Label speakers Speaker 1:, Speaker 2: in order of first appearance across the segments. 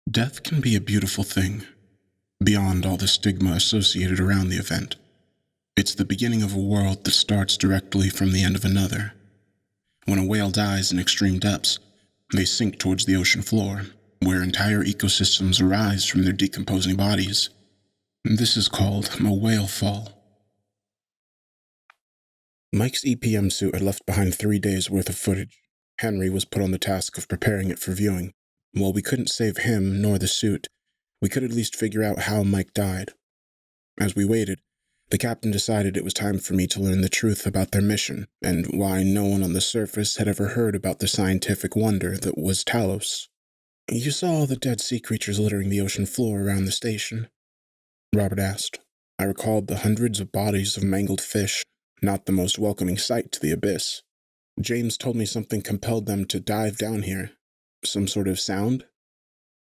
Speaker 1: Death can be a beautiful thing, beyond all the stigma associated around the event. It's the beginning of a world that starts directly from the end of another. When a whale dies in extreme depths, they sink towards the ocean floor, where entire ecosystems arise from their decomposing bodies. This is called a whale fall. Mike's EPM suit had left behind 3 days' worth of footage. Henry was put on the task of preparing it for viewing. While we couldn't save him nor the suit, we could at least figure out how Mike died. As we waited, the captain decided it was time for me to learn the truth about their mission, and why no one on the surface had ever heard about the scientific wonder that was Talos. "You saw all the dead sea creatures littering the ocean floor around the station?" Robert asked. I recalled the hundreds of bodies of mangled fish, not the most welcoming sight to the abyss. James told me something compelled them to dive down here. Some sort of sound?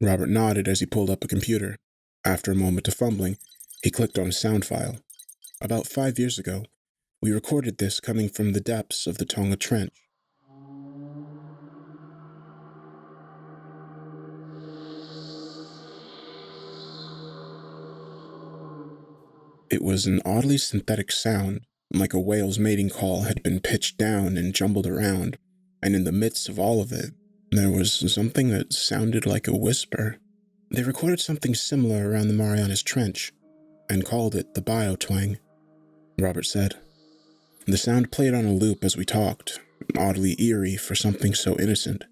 Speaker 1: Robert nodded as he pulled up a computer. After a moment of fumbling, he clicked on a sound file. About 5 years ago, we recorded this coming from the depths of the Tonga Trench. It was an oddly synthetic sound, like a whale's mating call had been pitched down and jumbled around, and in the midst of all of it, there was something that sounded like a whisper. They recorded something similar around the Marianas Trench, and called it the biotwang, Robert said. The sound played on a loop as we talked, oddly eerie for something so innocent.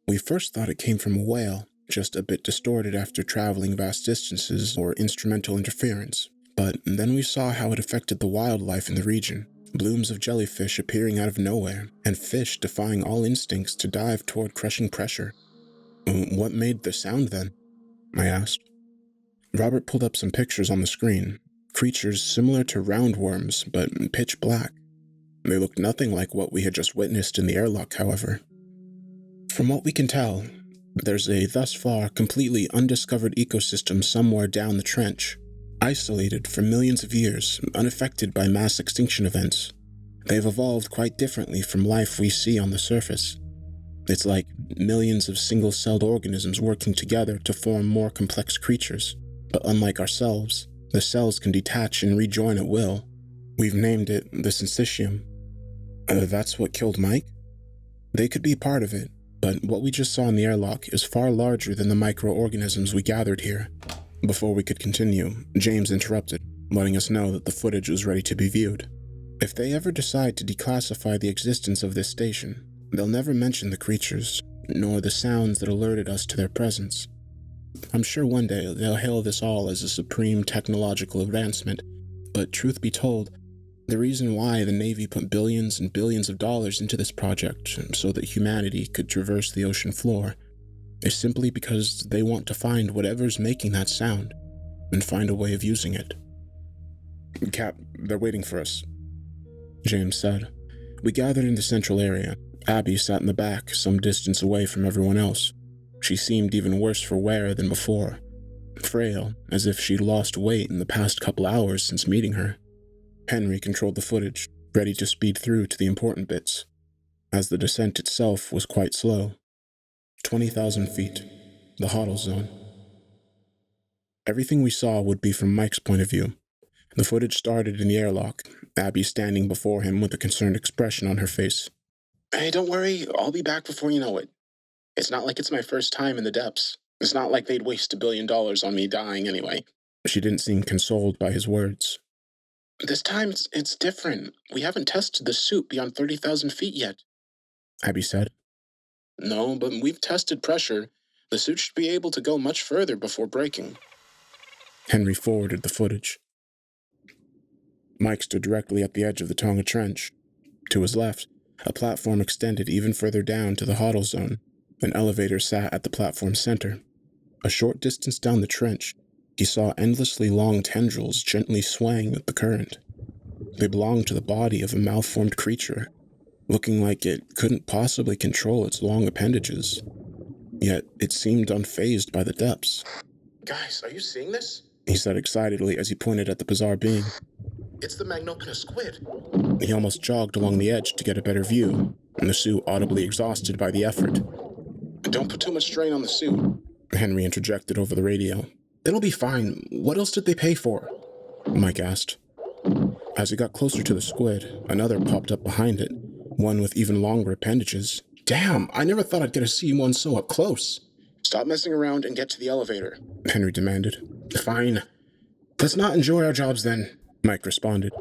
Speaker 1: We first thought it came from a whale, just a bit distorted after traveling vast distances or instrumental interference, but then we saw how it affected the wildlife in the region. Blooms of jellyfish appearing out of nowhere, and fish defying all instincts to dive toward crushing pressure. What made the sound then? I asked. Robert pulled up some pictures on the screen. Creatures similar to roundworms, but pitch black. They looked nothing like what we had just witnessed in the airlock, however. From what we can tell, there's a thus far completely undiscovered ecosystem somewhere down the trench, isolated for millions of years, unaffected by mass extinction events. They've evolved quite differently from life we see on the surface. It's like millions of single-celled organisms working together to form more complex creatures. But unlike ourselves, the cells can detach and rejoin at will. We've named it the syncytium. That's what killed Mike? They could be part of it, but what we just saw in the airlock is far larger than the microorganisms we gathered here. Before we could continue, James interrupted, letting us know that the footage was ready to be viewed. If they ever decide to declassify the existence of this station, they'll never mention the creatures, nor the sounds that alerted us to their presence. I'm sure one day they'll hail this all as a supreme technological advancement, but truth be told, the reason why the Navy put billions and billions of dollars into this project so that humanity could traverse the ocean floor is simply because they want to find whatever's making that sound and find a way of using it. "Cap, they're waiting for us," James said. We gathered in the central area. Abby sat in the back, some distance away from everyone else. She seemed even worse for wear than before, frail, as if she'd lost weight in the past couple hours since meeting her. Henry controlled the footage, ready to speed through to the important bits, as the descent itself was quite slow. 20,000 feet, the huddle zone. Everything we saw would be from Mike's point of view. The footage started in the airlock, Abby standing before him with a concerned expression on her face. "Hey, don't worry, I'll be back before you know it. It's not like it's my first time in the depths. It's not like they'd waste $1 billion on me dying anyway." She didn't seem consoled by his words. "This time it's different. We haven't tested the suit beyond 30,000 feet yet," Abby said. "No, but we've tested pressure. The suit should be able to go much further before breaking." Henry forwarded the footage. Mike stood directly at the edge of the Tonga Trench. To his left, a platform extended even further down to the huddle zone. An elevator sat at the platform's center. A short distance down the trench, he saw endlessly long tendrils gently swaying with the current. They belonged to the body of a malformed creature, looking like it couldn't possibly control its long appendages. Yet it seemed unfazed by the depths. "Guys, are you seeing this?" he said excitedly as he pointed at the bizarre being. "It's the Magnopina squid." He almost jogged along the edge to get a better view, and the suit audibly exhausted by the effort. Don't put too much strain on the suit, Henry interjected over the radio. It'll be fine. What else did they pay for? Mike asked. As he got closer to the squid, another popped up behind it, one with even longer appendages. Damn, I never thought I'd get to see one so up close. Stop messing around and get to the elevator, Henry demanded. Fine. Let's not enjoy our jobs then, Mike responded.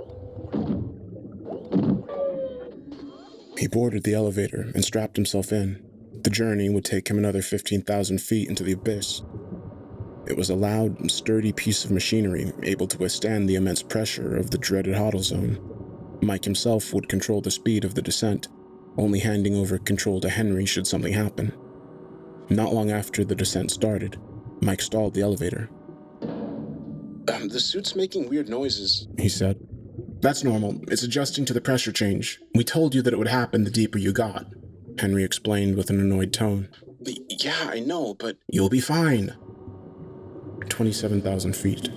Speaker 1: He boarded the elevator and strapped himself in. The journey would take him another 15,000 feet into the abyss. It was a loud and sturdy piece of machinery able to withstand the immense pressure of the dreaded Hoddle Zone. Mike himself would control the speed of the descent, only handing over control to Henry should something happen. Not long after the descent started, Mike stalled the elevator. The suit's making weird noises, he said. That's normal. It's adjusting to the pressure change. We told you that it would happen the deeper you got, Henry explained with an annoyed tone. Yeah, I know, but you'll be fine. 27,000 feet.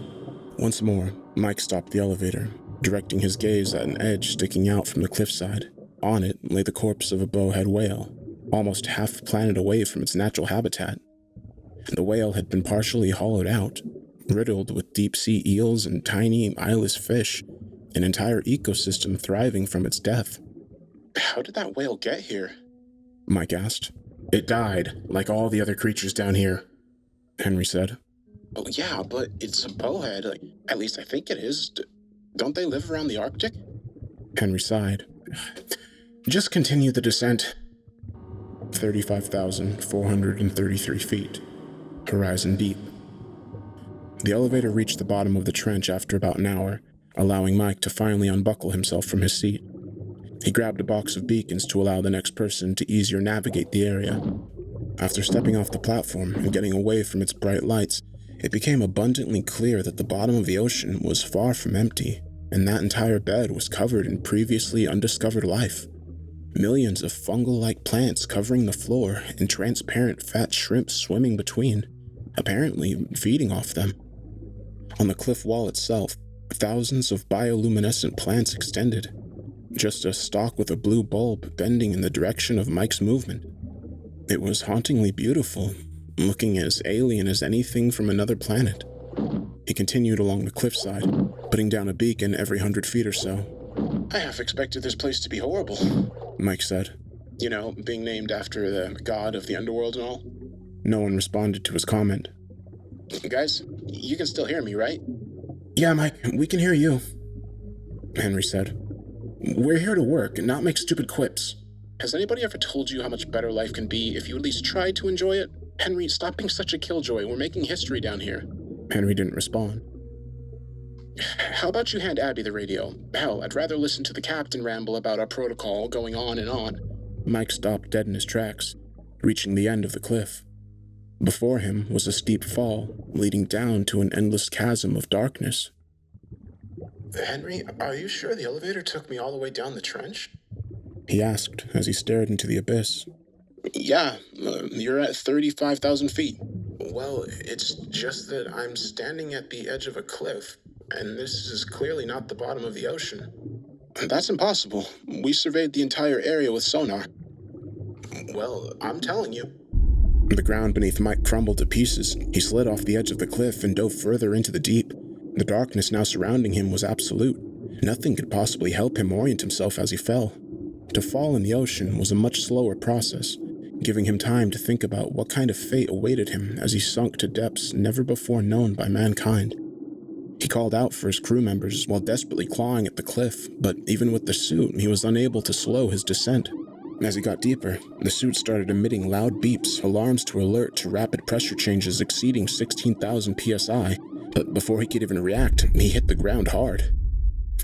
Speaker 1: Once more, Mike stopped the elevator, directing his gaze at an edge sticking out from the cliffside. On it lay the corpse of a bowhead whale, almost half a planet away from its natural habitat. The whale had been partially hollowed out, riddled with deep-sea eels and tiny, eyeless fish, an entire ecosystem thriving from its death. How did that whale get here? Mike asked. It died, like all the other creatures down here, Henry said. Oh, yeah, but it's a bowhead. At least I think it is. Don't they live around the Arctic? Henry sighed. Just continue the descent. 35,433 feet. Horizon deep. The elevator reached the bottom of the trench after about an hour, allowing Mike to finally unbuckle himself from his seat. He grabbed a box of beacons to allow the next person to easier navigate the area. After stepping off the platform and getting away from its bright lights, it became abundantly clear that the bottom of the ocean was far from empty, and that entire bed was covered in previously undiscovered life. Millions of fungal-like plants covering the floor and transparent fat shrimp swimming between, apparently feeding off them. On the cliff wall itself, thousands of bioluminescent plants extended, just a stalk with a blue bulb bending in the direction of Mike's movement. It was hauntingly beautiful, looking as alien as anything from another planet. He continued along the cliffside, putting down a beacon every 100 feet or so. I half expected this place to be horrible, Mike said. You know, being named after the god of the underworld and all. No one responded to his comment. Guys, you can still hear me, right? Yeah, Mike, we can hear you, Henry said. We're here to work and not make stupid quips. Has anybody ever told you how much better life can be if you at least tried to enjoy it? Henry, stop being such a killjoy. We're making history down here. Henry didn't respond. How about you hand Abby the radio? Hell, I'd rather listen to the captain ramble about our protocol going on and on. Mike stopped dead in his tracks, reaching the end of the cliff. Before him was a steep fall, leading down to an endless chasm of darkness. Henry, are you sure the elevator took me all the way down the trench? He asked as he stared into the abyss. Yeah, you're at 35,000 feet. Well, it's just that I'm standing at the edge of a cliff, and this is clearly not the bottom of the ocean. That's impossible. We surveyed the entire area with sonar. Well, I'm telling you. The ground beneath Mike crumbled to pieces. He slid off the edge of the cliff and dove further into the deep. The darkness now surrounding him was absolute. Nothing could possibly help him orient himself as he fell. To fall in the ocean was a much slower process, giving him time to think about what kind of fate awaited him as he sunk to depths never before known by mankind. He called out for his crew members while desperately clawing at the cliff, but even with the suit, he was unable to slow his descent. As he got deeper, the suit started emitting loud beeps, alarms to alert to rapid pressure changes exceeding 16,000 psi, but before he could even react, he hit the ground hard.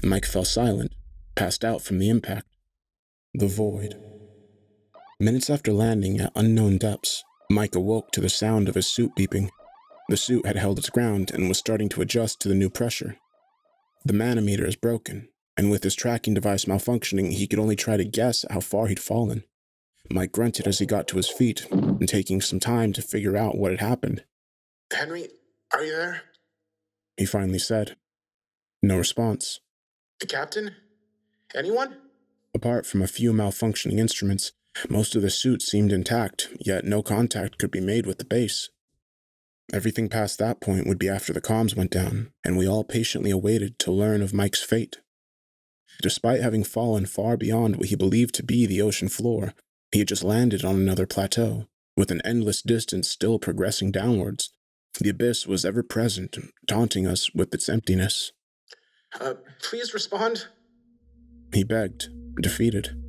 Speaker 1: Mike fell silent, passed out from the impact. The void. Minutes after landing at unknown depths, Mike awoke to the sound of his suit beeping. The suit had held its ground and was starting to adjust to the new pressure. The manometer is broken, and with his tracking device malfunctioning, he could only try to guess how far he'd fallen. Mike grunted as he got to his feet, and taking some time to figure out what had happened. Henry, are you there? He finally said. No response. Captain? Anyone? Apart from a few malfunctioning instruments, Most of the suit seemed intact, yet no contact could be made with the base. Everything past that point would be after the comms went down, and we all patiently awaited to learn of Mike's fate. Despite having fallen far beyond what he believed to be the ocean floor, he had just landed on another plateau, with an endless distance still progressing downwards. The abyss was ever present, taunting us with its emptiness.
Speaker 2: Please respond?
Speaker 1: He begged, defeated.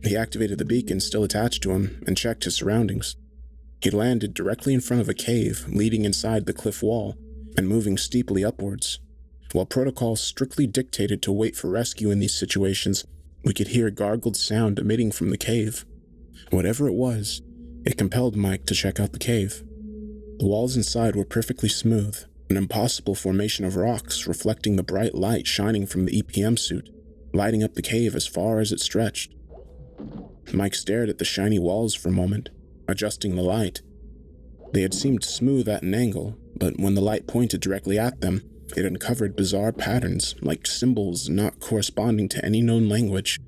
Speaker 1: He activated the beacon still attached to him and checked his surroundings. He landed directly in front of a cave leading inside the cliff wall and moving steeply upwards. While protocol strictly dictated to wait for rescue in these situations, we could hear a gargled sound emitting from the cave. Whatever it was, it compelled Mike to check out the cave. The walls inside were perfectly smooth, an impossible formation of rocks reflecting the bright light shining from the EPM suit, lighting up the cave as far as it stretched. Mike stared at the shiny walls for a moment, adjusting the light. They had seemed smooth at an angle, but when the light pointed directly at them, it uncovered bizarre patterns, like symbols not corresponding to any known language.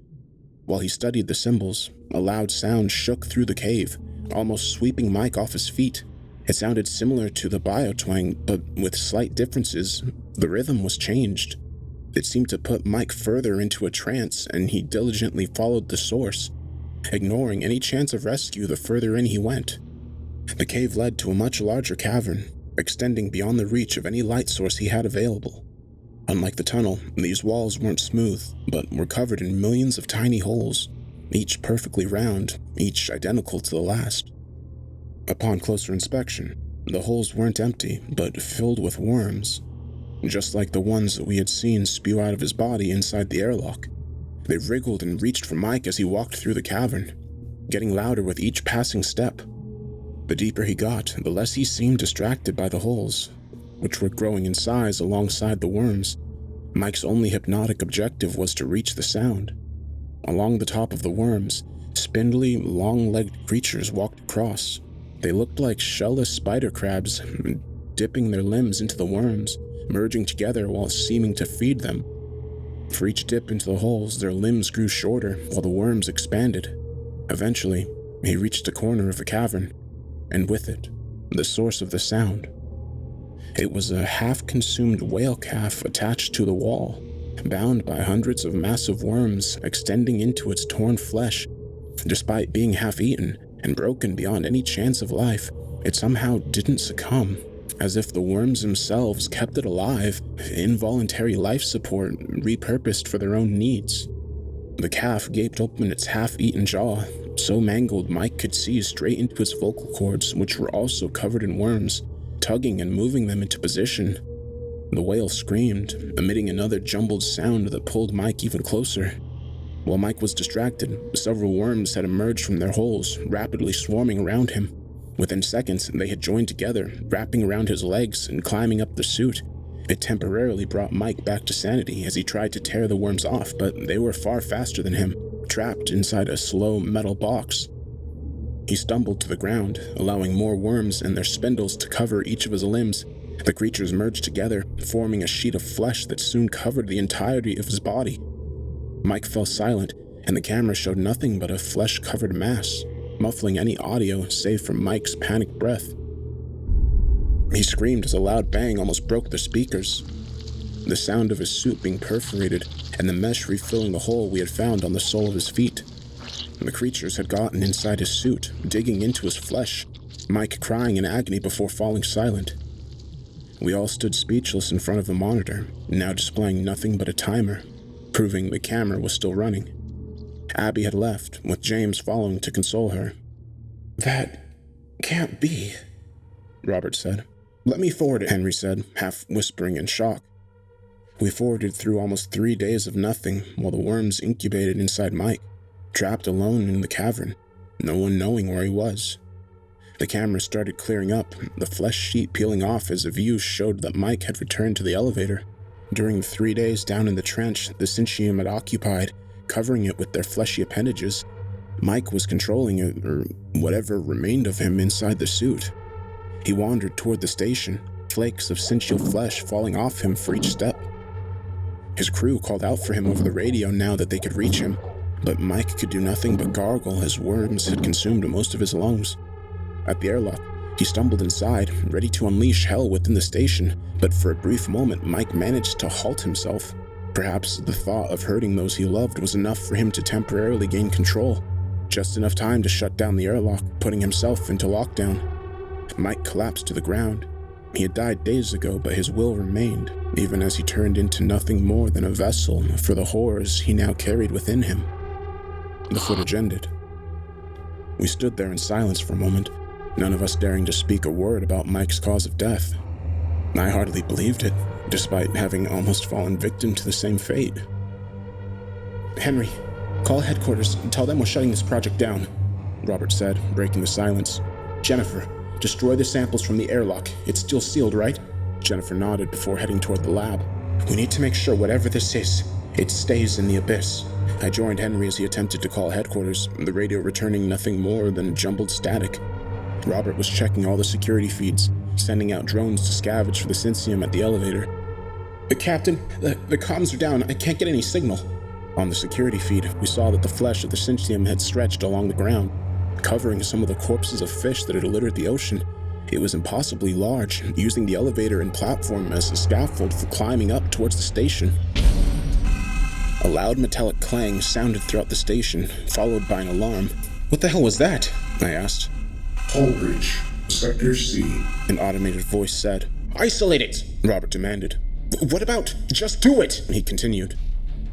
Speaker 1: While he studied the symbols, a loud sound shook through the cave, almost sweeping Mike off his feet. It sounded similar to the biotwang, but with slight differences. The rhythm was changed. It seemed to put Mike further into a trance, and he diligently followed the source, ignoring any chance of rescue the further in he went. The cave led to a much larger cavern, extending beyond the reach of any light source he had available. Unlike the tunnel, these walls weren't smooth, but were covered in millions of tiny holes, each perfectly round, each identical to the last. Upon closer inspection, the holes weren't empty, but filled with worms, just like the ones that we had seen spew out of his body inside the airlock. They wriggled and reached for Mike as he walked through the cavern, getting louder with each passing step. The deeper he got, the less he seemed distracted by the holes, which were growing in size alongside the worms. Mike's only hypnotic objective was to reach the sound. Along the top of the worms, spindly, long-legged creatures walked across. They looked like shellless spider crabs, dipping their limbs into the worms, merging together while seeming to feed them. For each dip into the holes, their limbs grew shorter while the worms expanded. Eventually, he reached a corner of the cavern, and with it, the source of the sound. It was a half-consumed whale calf attached to the wall, bound by hundreds of massive worms extending into its torn flesh. Despite being half-eaten and broken beyond any chance of life, it somehow didn't succumb, as if the worms themselves kept it alive, involuntary life support repurposed for their own needs. The calf gaped open its half-eaten jaw, so mangled Mike could see straight into its vocal cords, which were also covered in worms, tugging and moving them into position. The whale screamed, emitting another jumbled sound that pulled Mike even closer. While Mike was distracted, several worms had emerged from their holes, rapidly swarming around him. Within seconds, they had joined together, wrapping around his legs and climbing up the suit. It temporarily brought Mike back to sanity as he tried to tear the worms off, but they were far faster than him, trapped inside a slow metal box. He stumbled to the ground, allowing more worms and their spindles to cover each of his limbs. The creatures merged together, forming a sheet of flesh that soon covered the entirety of his body. Mike fell silent, and the camera showed nothing but a flesh-covered mass, muffling any audio save for Mike's panicked breath. He screamed as a loud bang almost broke the speakers. The sound of his suit being perforated and the mesh refilling the hole we had found on the sole of his feet. The creatures had gotten inside his suit, digging into his flesh, Mike crying in agony before falling silent. We all stood speechless in front of the monitor, now displaying nothing but a timer, proving the camera was still running. Abby had left, with James following to console her.
Speaker 2: "That can't be,"
Speaker 1: Robert said. "Let me forward it," Henry said, half whispering in shock. We forwarded through almost 3 days of nothing while the worms incubated inside Mike, trapped alone in the cavern, no one knowing where he was. The camera started clearing up, the flesh sheet peeling off as the view showed that Mike had returned to the elevator. During the 3 days down in the trench the Syntium had occupied, covering it with their fleshy appendages, Mike was controlling it, or whatever remained of him inside the suit. He wandered toward the station, flakes of syntial flesh falling off him for each step. His crew called out for him over the radio now that they could reach him. but Mike could do nothing but gargle as worms had consumed most of his lungs. At the airlock, he stumbled inside, ready to unleash hell within the station, but for a brief moment Mike managed to halt himself. Perhaps the thought of hurting those he loved was enough for him to temporarily gain control. Just enough time to shut down the airlock, putting himself into lockdown. Mike collapsed to the ground. He had died days ago, but his will remained, even as he turned into nothing more than a vessel for the horrors he now carried within him. The footage ended. We stood there in silence for a moment, none of us daring to speak a word about Mike's cause of death. I hardly believed it, despite having almost fallen victim to the same fate. "Henry, call headquarters and tell them we're shutting this project down," Robert said, breaking the silence. "Jennifer, destroy the samples from the airlock. It's still sealed, right?" Jennifer nodded before heading toward the lab. "We need to make sure whatever this is, it stays in the abyss." I joined Henry as he attempted to call headquarters, the radio returning nothing more than jumbled static. Robert was checking all the security feeds, sending out drones to scavenge for the Somnium at the elevator. "Captain, the comms are down. I can't get any signal." On the security feed, we saw that the flesh of the Somnium had stretched along the ground, covering some of the corpses of fish that had littered the ocean. It was impossibly large, using the elevator and platform as a scaffold for climbing up towards the station. A loud metallic clang sounded throughout the station, followed by an alarm. "What the hell was that?" I asked.
Speaker 3: "Hull breach, Sector C,"
Speaker 1: an automated voice said. "Isolate it!" Robert demanded. "What about just do it?" he continued.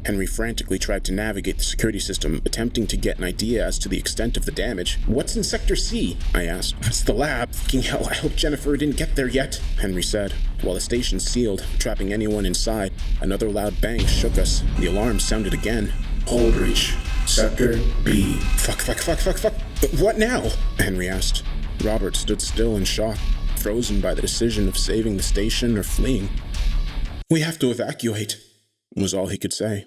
Speaker 1: Henry frantically tried to navigate the security system, attempting to get an idea as to the extent of the damage. "What's in Sector C?" I asked. "It's the lab. Fucking hell, I hope Jennifer didn't get there yet," Henry said. While the station sealed, trapping anyone inside, another loud bang shook us. The alarm sounded again.
Speaker 3: "Hull breach, Sector B."
Speaker 1: Fuck. What now?" Henry asked. Robert stood still in shock, frozen by the decision of saving the station or fleeing. "We have to evacuate," was all he could say.